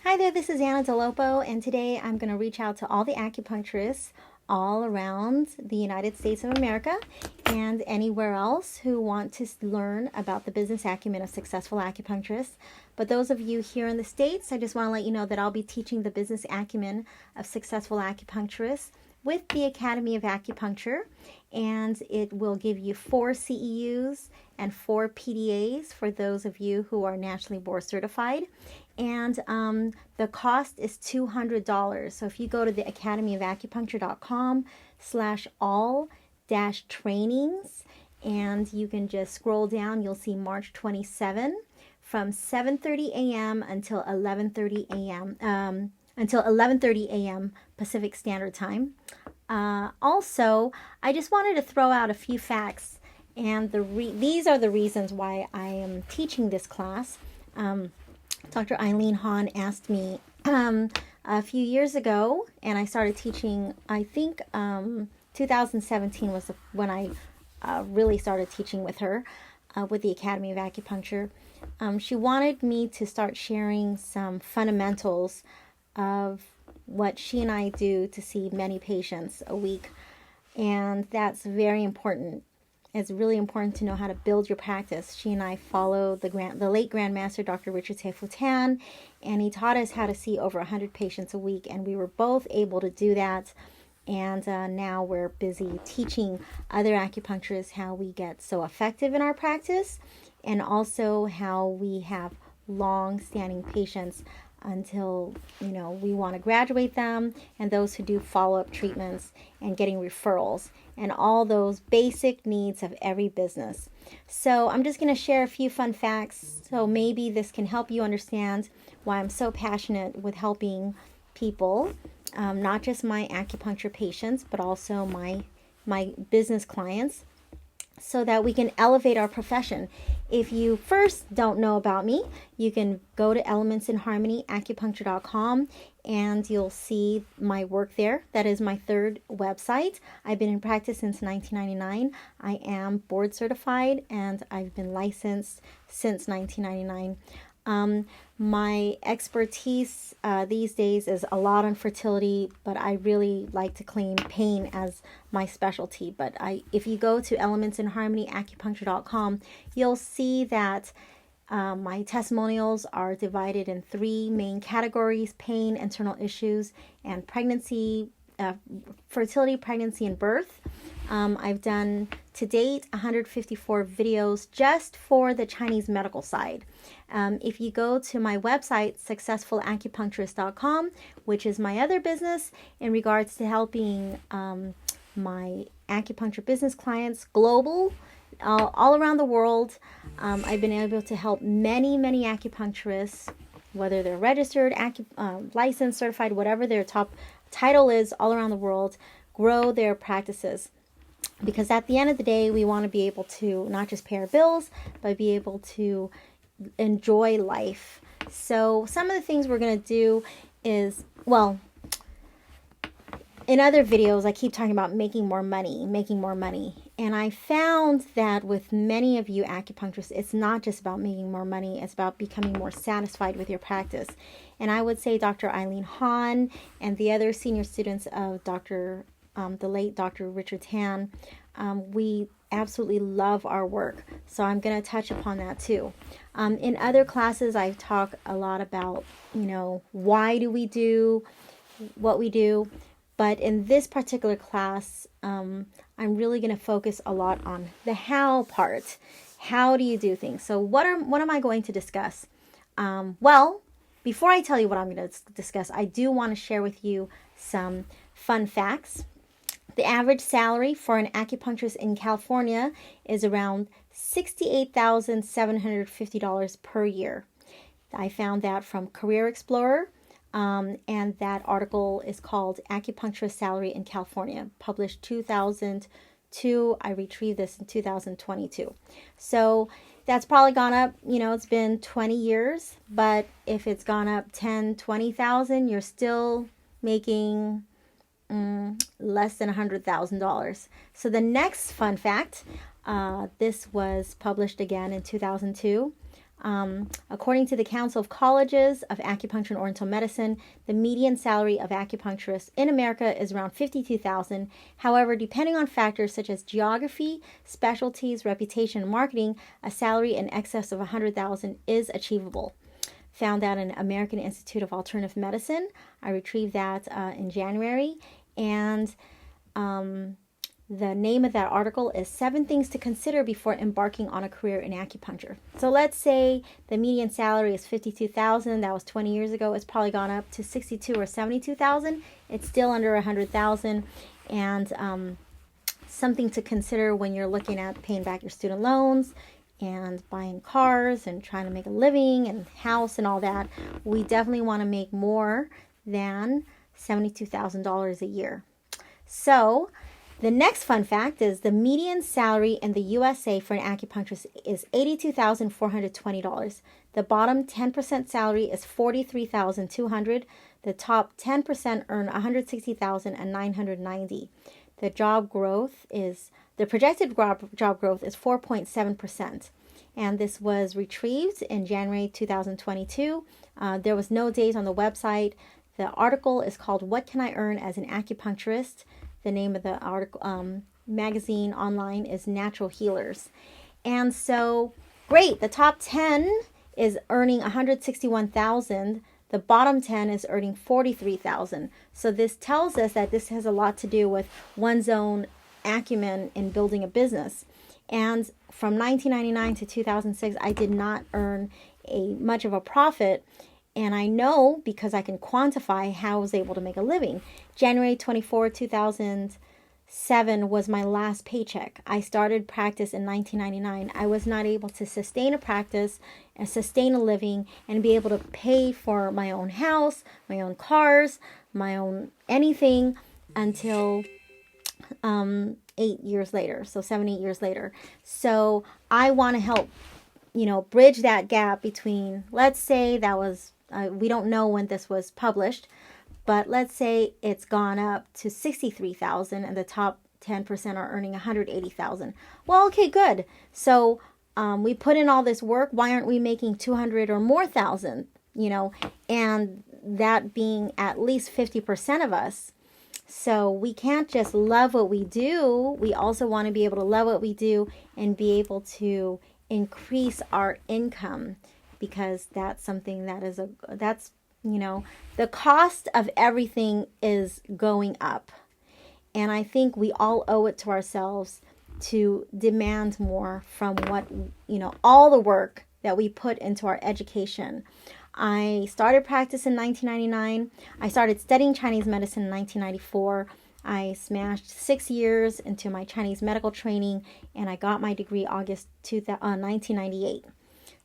Hi there, this is Dolopo, and today I'm going to reach out to all the acupuncturists all around the United States of America and anywhere else who want to learn about the business acumen of successful acupuncturists. But those of you here in the States, I just want to let you know that I'll be teaching the business acumen of successful acupuncturists with the Academy of Acupuncture, and it will give you 4 CEUs and 4 PDAs for those of you who are nationally board certified. And the cost is $200. So if you go to the academyofacupuncture.com/all-trainings, and you can just scroll down, you'll see March 27 from 7:30 a.m. until 11:30 a.m. Until 11:30 a.m. Pacific Standard Time. Also, I just wanted to throw out a few facts, and these are the reasons why I am teaching this class. Dr. Eileen Hahn asked me a few years ago, and I started teaching, I think 2017 was when I really started teaching with her with the Academy of Acupuncture. She wanted me to start sharing some fundamentals of what she and I do to see many patients a week, and that's very important. It's really important to know how to build your practice. She and I follow the late Grandmaster Dr. Richard Tefo-Tan, and he taught us how to see over 100 patients a week, and we were both able to do that. And now we're busy teaching other acupuncturists how we get so effective in our practice, and also how we have long-standing patients until we want to graduate them, and those who do follow-up treatments and getting referrals and all those basic needs of every business. So I'm just going to share a few fun facts, so maybe this can help you understand why I'm so passionate with helping people, not just my acupuncture patients, but also my business clients, so that we can elevate our profession. If you first don't know about me, you can go to elementsinharmonyacupuncture.com, and you'll see my work there. That is my third website. I've been in practice since 1999. I am board certified, and I've been licensed since 1999. My expertise these days is a lot on fertility, but I really like to claim pain as my specialty. But if you go to elementsinharmonyacupuncture.com, you'll see that my testimonials are divided in 3 main categories: pain, internal issues, and pregnancy, fertility, pregnancy, and birth. I've done to date 154 videos just for the Chinese medical side. If you go to my website, successfulacupuncturist.com, which is my other business in regards to helping my acupuncture business clients global, all around the world, I've been able to help many acupuncturists, whether they're registered, licensed, certified, whatever their top title is, all around the world, grow their practices. Because at the end of the day, we want to be able to not just pay our bills, but be able to enjoy life. So some of the things we're going to do is, well, in other videos, I keep talking about making more money. And I found that with many of you acupuncturists, it's not just about making more money, it's about becoming more satisfied with your practice. And I would say Dr. Eileen Hahn and the other senior students of the late Dr. Richard Tan, we absolutely love our work. So I'm going to touch upon that too. In other classes, I talk a lot about, why do we do what we do. But in this particular class, I'm really going to focus a lot on the how part. How do you do things? So what am I going to discuss? Well, before I tell you what I'm going to discuss, I do want to share with you some fun facts. The average salary for an acupuncturist in California is around $68,750 per year. I found that from Career Explorer, and that article is called Acupuncturist Salary in California, published 2002. I retrieved this in 2022. So that's probably gone up, it's been 20 years, but if it's gone up 10, 20,000, you're still making less than $100,000. So the next fun fact, this was published again in 2002. According to the Council of Colleges of Acupuncture and Oriental Medicine, the median salary of acupuncturists in America is around $52,000. However, depending on factors such as geography, specialties, reputation, and marketing, a salary in excess of $100,000 is achievable. Found that in American Institute of Alternative Medicine. I retrieved that in January, and the name of that article is 7 Things to Consider Before Embarking on a Career in Acupuncture. So let's say the median salary is $52,000. That was 20 years ago. It's probably gone up to $62,000 or $72,000. It's still under $100,000, and something to consider when you're looking at paying back your student loans and buying cars and trying to make a living and house and all that. We definitely want to make more than $72,000 a year. So the next fun fact is the median salary in the USA for an acupuncturist is $82,420. The bottom 10% salary is $43,200. The top 10% earn $160,990. The projected job growth is 4.7%. And this was retrieved in January 2022. There was no days on the website. The article is called "What Can I Earn as an Acupuncturist?" The name of the article magazine online is Natural Healers. And so, great, the top 10 is earning $161,000. The bottom 10 is earning $43,000. So this tells us that this has a lot to do with one's own acumen in building a business. And from 1999 to 2006, I did not earn much of a profit. And I know because I can quantify how I was able to make a living. January 24, 2007 was my last paycheck. I started practice in 1999. I was not able to sustain a practice and sustain a living and be able to pay for my own house, my own cars, my own anything until 8 years later. So 7, 8 years later. So I want to help, bridge that gap between, let's say that was, we don't know when this was published, but let's say it's gone up to $63,000 and the top 10% are earning $180,000. Well, okay, good. So we put in all this work. Why aren't we making 200 or more thousand? And that being at least 50% of us. So we can't just love what we do. We also want to be able to love what we do and be able to increase our income, because that's something that is the cost of everything is going up. And I think we all owe it to ourselves to demand more from what, all the work that we put into our education. I started practice in 1999. I started studying Chinese medicine in 1994. I smashed 6 years into my Chinese medical training, and I got my degree August 1998.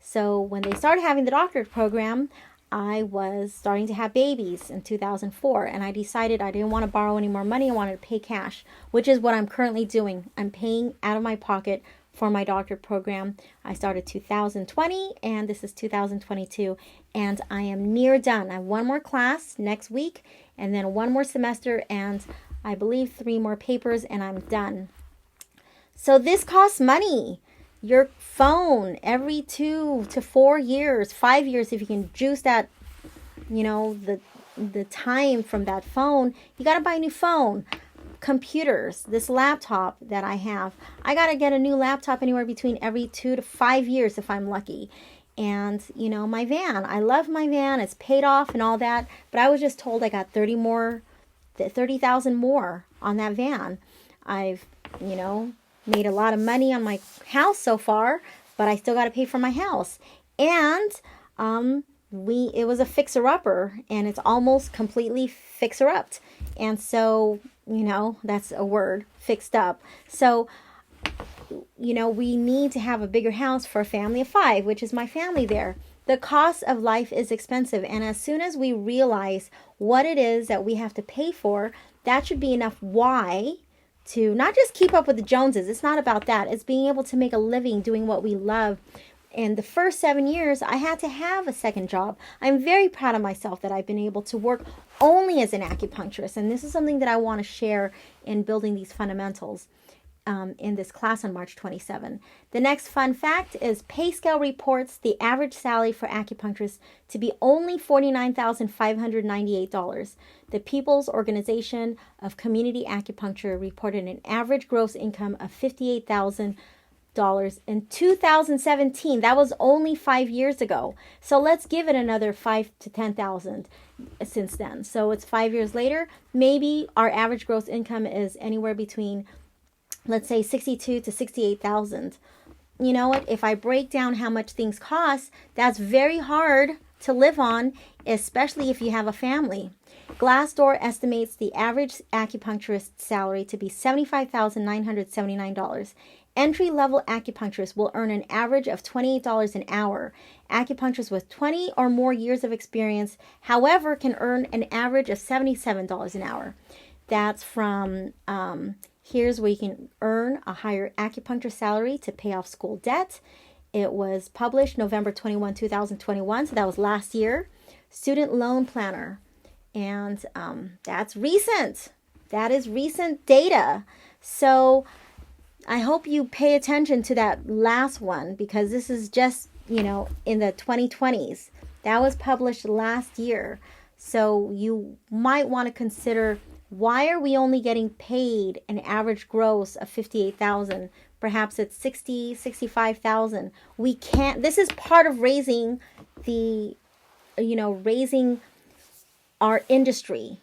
So when they started having the doctorate program, I was starting to have babies in 2004, and I decided I didn't want to borrow any more money. I wanted to pay cash, which is what I'm currently doing. I'm paying out of my pocket for my doctorate program. I started 2020, and this is 2022, and I am near done. I have one more class next week, and then one more semester, and I believe 3 more papers, and I'm done. So this costs money. Your phone every 2 to 4 years, 5 years, if you can juice that, the time from that phone, you got to buy a new phone. Computers, this laptop that I have, I got to get a new laptop anywhere between every 2 to 5 years if I'm lucky. And, my van, I love my van. It's paid off and all that. But I was just told I got 30,000 more on that van. I've, made a lot of money on my house so far, but I still got to pay for my house. And it was a fixer-upper, and it's almost completely fixer-upped. And so, that's a word, fixed up. So, we need to have a bigger house for a family of 5, which is my family there. The cost of life is expensive, and as soon as we realize what it is that we have to pay for, that should be enough why to not just keep up with the Joneses. It's not about that. It's being able to make a living doing what we love. And the first 7 years, I had to have a second job. I'm very proud of myself that I've been able to work only as an acupuncturist. And this is something that I want to share in building these fundamentals. in this class on March 27. The next fun fact is PayScale reports the average salary for acupuncturists to be only $49,598. The People's Organization of Community Acupuncture reported an average gross income of $58,000 in 2017. That was only 5 years ago. So let's give it another 5 to 10,000 since then. So it's 5 years later. Maybe our average gross income is anywhere between, let's say, 62 to 68,000. You know what? If I break down how much things cost, that's very hard to live on, especially if you have a family. Glassdoor estimates the average acupuncturist salary to be $75,979. Entry-level acupuncturists will earn an average of $28 an hour. Acupuncturists with 20 or more years of experience, however, can earn an average of $77 an hour. That's from, here's where you can earn a higher acupuncture salary to pay off school debt. It was published November 21, 2021, so that was last year. Student Loan Planner. And that's recent. That is recent data. So I hope you pay attention to that last one, because this is just, in the 2020s. That was published last year. So you might want to consider, why are we only getting paid an average gross of $58,000? Perhaps it's $60,000, $65,000. We can't, this is part of raising raising our industry.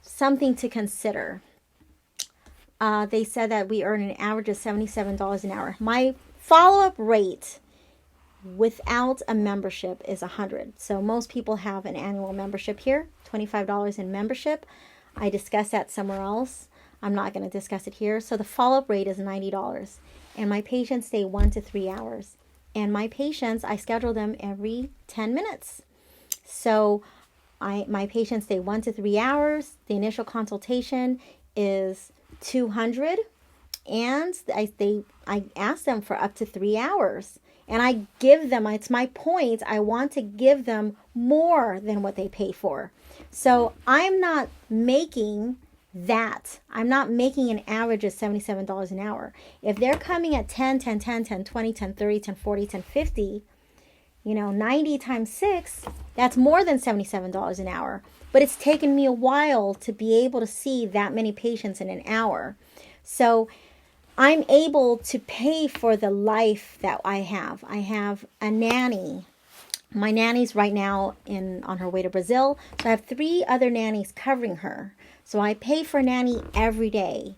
Something to consider. They said that we earn an average of $77 an hour. My follow-up rate without a membership is $100. So most people have an annual membership here, $25 in membership. I discussed that somewhere else. I'm not going to discuss it here. So the follow-up rate is $90. And my patients stay 1 to 3 hours. And my patients, I schedule them every 10 minutes. So my patients stay 1 to 3 hours. The initial consultation is $200, and I ask them for up to 3 hours, and I give them, it's my point, I want to give them more than what they pay for. So I'm not making that. I'm not making an average of $77 an hour. If they're coming at 10, 10, 10, 10, 20, 10, 30, 10, 40, 10, 50, 90 times 6, that's more than $77 an hour. But it's taken me a while to be able to see that many patients in an hour. So I'm able to pay for the life that I have. I have a nanny. My nanny's right now on her way to Brazil. So I have 3 other nannies covering her. So I pay for nanny every day.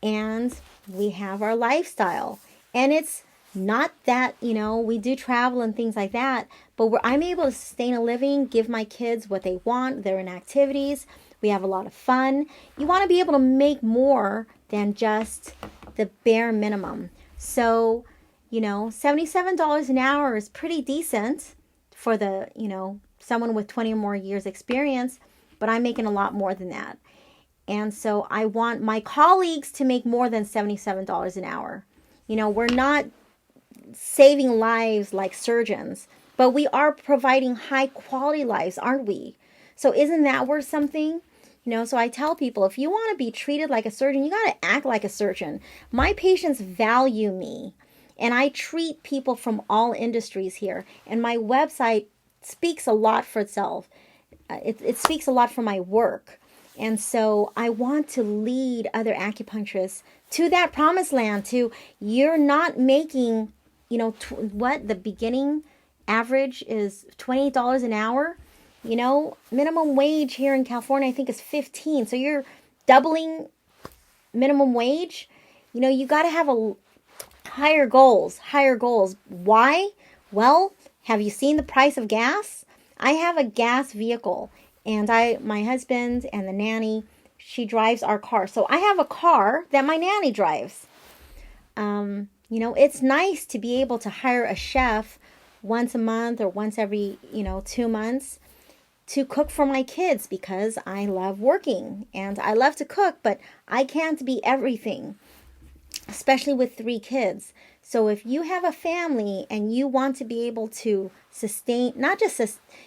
And we have our lifestyle. And it's not that, we do travel and things like that, but I'm able to sustain a living, give my kids what they want. They're in activities. We have a lot of fun. You want to be able to make more than just the bare minimum. So, $77 an hour is pretty decent for the, someone with 20 or more years experience, but I'm making a lot more than that. And so I want my colleagues to make more than $77 an hour. We're not saving lives like surgeons, but we are providing high quality lives, aren't we? So isn't that worth something? So I tell people, if you want to be treated like a surgeon, you got to act like a surgeon. My patients value me, and I treat people from all industries here, and my website speaks a lot for itself. It speaks a lot for my work. And so I want to lead other acupuncturists to that promised land, you're not making, the beginning average is $28 an hour. Minimum wage here in California, I think, is $15. So you're doubling minimum wage. You got to have higher goals. Why? Well, have you seen the price of gas? I have a gas vehicle, and my husband and the nanny, she drives our car. So I have a car that my nanny drives. It's nice to be able to hire a chef once a month or once every, 2 months to cook for my kids, because I love working and I love to cook, but I can't be everything, especially with 3 kids. So if you have a family and you want to be able to sustain,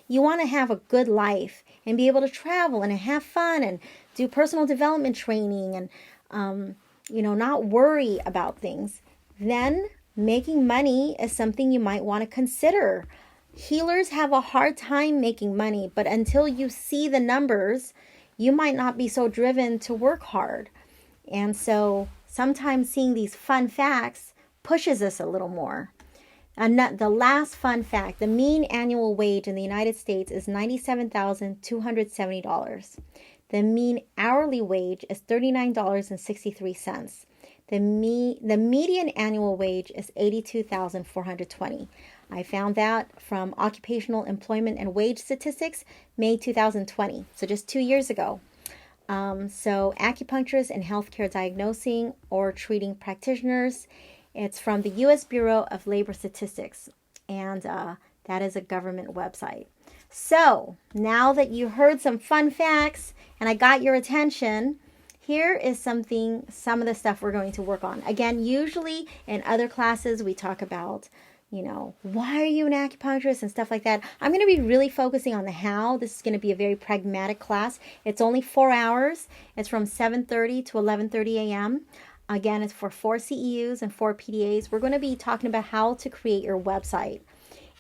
you want to have a good life and be able to travel and have fun and do personal development training and not worry about things, then making money is something you might want to consider. Healers have a hard time making money, but until you see the numbers, you might not be so driven to work hard. And so sometimes seeing these fun facts pushes us a little more. And the last fun fact, the mean annual wage in the United States is $97,270. The mean hourly wage is $39.63. The median annual wage is $82,420. I found that from Occupational Employment and Wage Statistics, May 2020, so just 2 years ago. So acupuncturists and healthcare diagnosing or treating practitioners, it's from the U.S. Bureau of Labor Statistics, and that is a government website. So now that you heard some fun facts and I got your attention, here is some of the stuff we're going to work on. Again, usually in other classes we talk about, why are you an acupuncturist and stuff like that. I'm going to be really focusing on the how. This is going to be a very pragmatic class. It's only 4 hours. It's from 7:30 to 11:30 a.m. Again, it's for 4 CEUs and 4 PDAs. We're going to be talking about how to create your website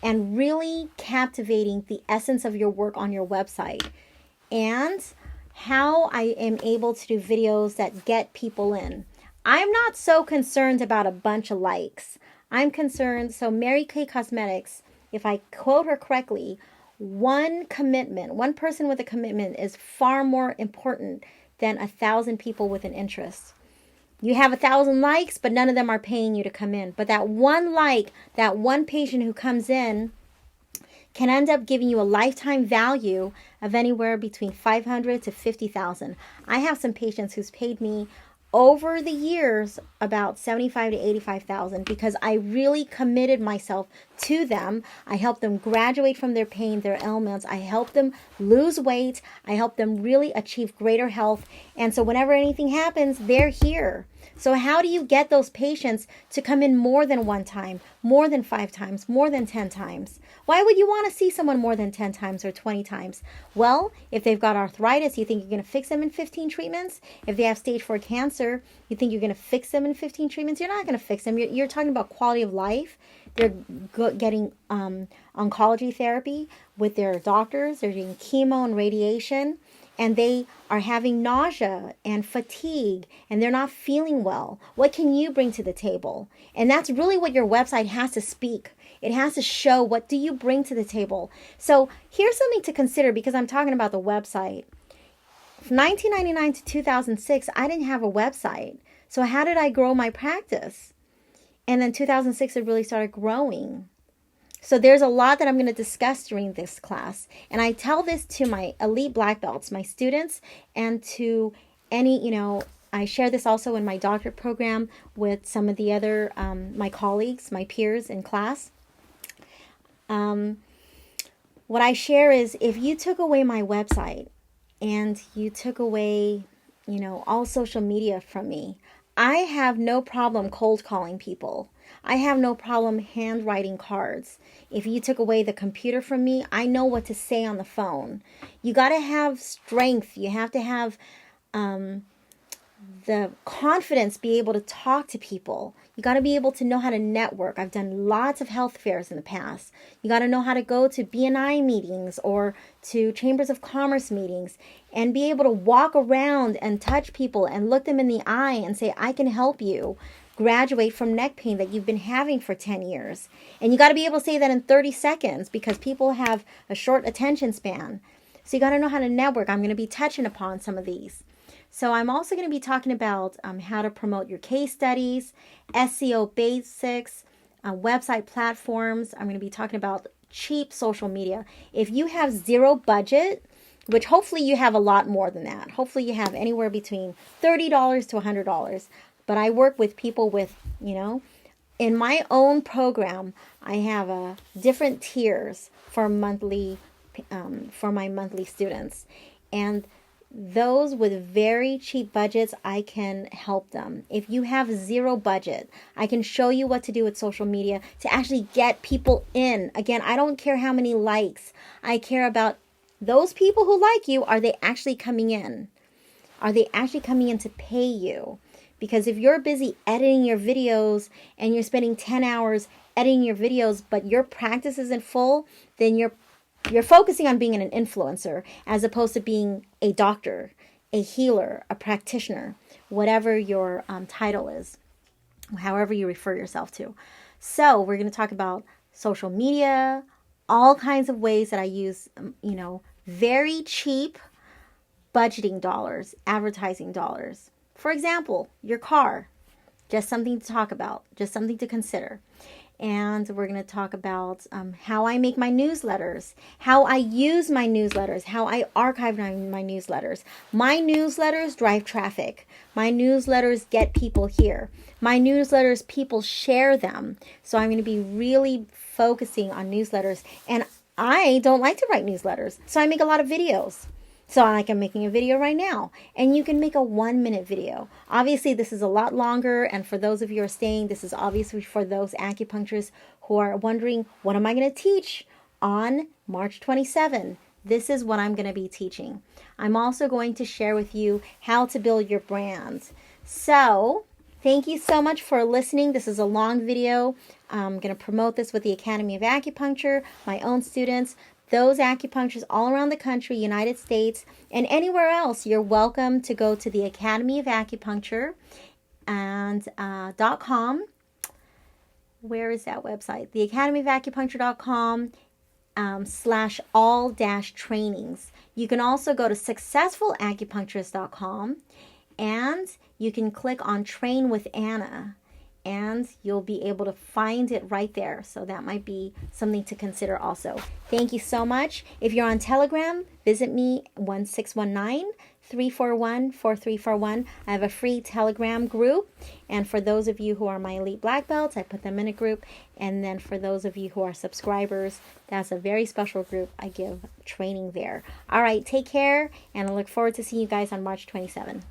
and really captivating the essence of your work on your website, and how I am able to do videos that get people in. I'm not so concerned about a bunch of likes. I'm concerned, so Mary Kay Cosmetics, if I quote her correctly, one person with a commitment is far more important than 1,000 people with an interest. You have 1,000 likes, but none of them are paying you to come in. But that one like, that one patient who comes in can end up giving you a lifetime value of anywhere between $500 to $50,000. I have some patients who's paid me over the years about $75,000 to $85,000 because I really committed myself to them. I helped them graduate from their pain, their ailments. I helped them lose weight. I helped them really achieve greater health. And so whenever anything happens, they're here. So how do you get those patients to come in more than one time, more than 5 times, more than 10 times? Why would you want to see someone more than 10 times or 20 times? Well, if they've got arthritis, you think you're going to fix them in 15 treatments? If they have stage 4 cancer, you think you're going to fix them in 15 treatments? You're not going to fix them. You're talking about quality of life. They're getting oncology therapy with their doctors. They're getting chemo and radiation. And they are having nausea and fatigue, and they're not feeling well. What can you bring to the table? And that's really what your website has to speak. It has to show, what do you bring to the table? So here's something to consider, because I'm talking about the website. From 1999 to 2006, I didn't have a website. So how did I grow my practice? And then 2006, it really started growing. So there's a lot that I'm going to discuss during this class. And I tell this to my elite black belts, my students, and to any, I share this also in my doctorate program with some of the other, my colleagues, my peers in class. What I share is, if you took away my website and you took away, all social media from me, I have no problem cold calling people. I have no problem handwriting cards. If you took away the computer from me, I know what to say on the phone. You got to have strength. You have to have the confidence, be able to talk to people. You got to be able to know how to network. I've done lots of health fairs in the past. You got to know how to go to BNI meetings or to Chambers of Commerce meetings and be able to walk around and touch people and look them in the eye and say, I can help you graduate from neck pain that you've been having for 10 years. And you got to be able to say that in 30 seconds because people have a short attention span. So you got to know how to network. I'm going to be touching upon some of these. So I'm also going to be talking about how to promote your case studies, SEO basics, website platforms. I'm going to be talking about cheap social media. If you have zero budget, which hopefully you have a lot more than that. Hopefully you have anywhere between $30 to $100. But I work with people with, in my own program, I have different tiers for monthly, for my monthly students. And those with very cheap budgets, I can help them. If you have zero budget, I can show you what to do with social media to actually get people in. Again, I don't care how many likes. I care about those people who like you. Are they actually coming in? Are they actually coming in to pay you? Because if you're busy editing your videos and you're spending 10 hours editing your videos, but your practice isn't full, then you're focusing on being an influencer as opposed to being a doctor, a healer, a practitioner, whatever your title is, however you refer yourself to. So we're going to talk about social media, all kinds of ways that I use, very cheap budgeting dollars, advertising dollars. For example, your car, just something to talk about, just something to consider. And we're going to talk about how I make my newsletters, how I use my newsletters, how I archive my newsletters. My newsletters drive traffic. My newsletters get people here. My newsletters, people share them. So I'm going to be really focusing on newsletters. And I don't like to write newsletters, so I make a lot of videos. So like I'm making a video right now, and you can make a 1-minute video. Obviously, this is a lot longer, and for those of you who are staying, this is obviously for those acupuncturists who are wondering, what am I going to teach on March 27? This is what I'm going to be teaching. I'm also going to share with you how to build your brand. So thank you so much for listening. This is a long video. I'm going to promote this with the Academy of Acupuncture, my own students, those acupuncturists all around the country, United States, and anywhere else. You're welcome to go to the Academy of Acupuncture and .com. Where is that website? The Academy of Acupuncture.com /all-trainings. You can also go to successfulacupuncturist.com, and you can click on Train with Anna, and you'll be able to find it right there. So that might be something to consider also. Thank you so much. If you're on Telegram, visit me 1619-341-4341. I have a free Telegram group. And for those of you who are my elite black belts, I put them in a group. And then for those of you who are subscribers, that's a very special group. I give training there. All right, take care, and I look forward to seeing you guys on March 27th.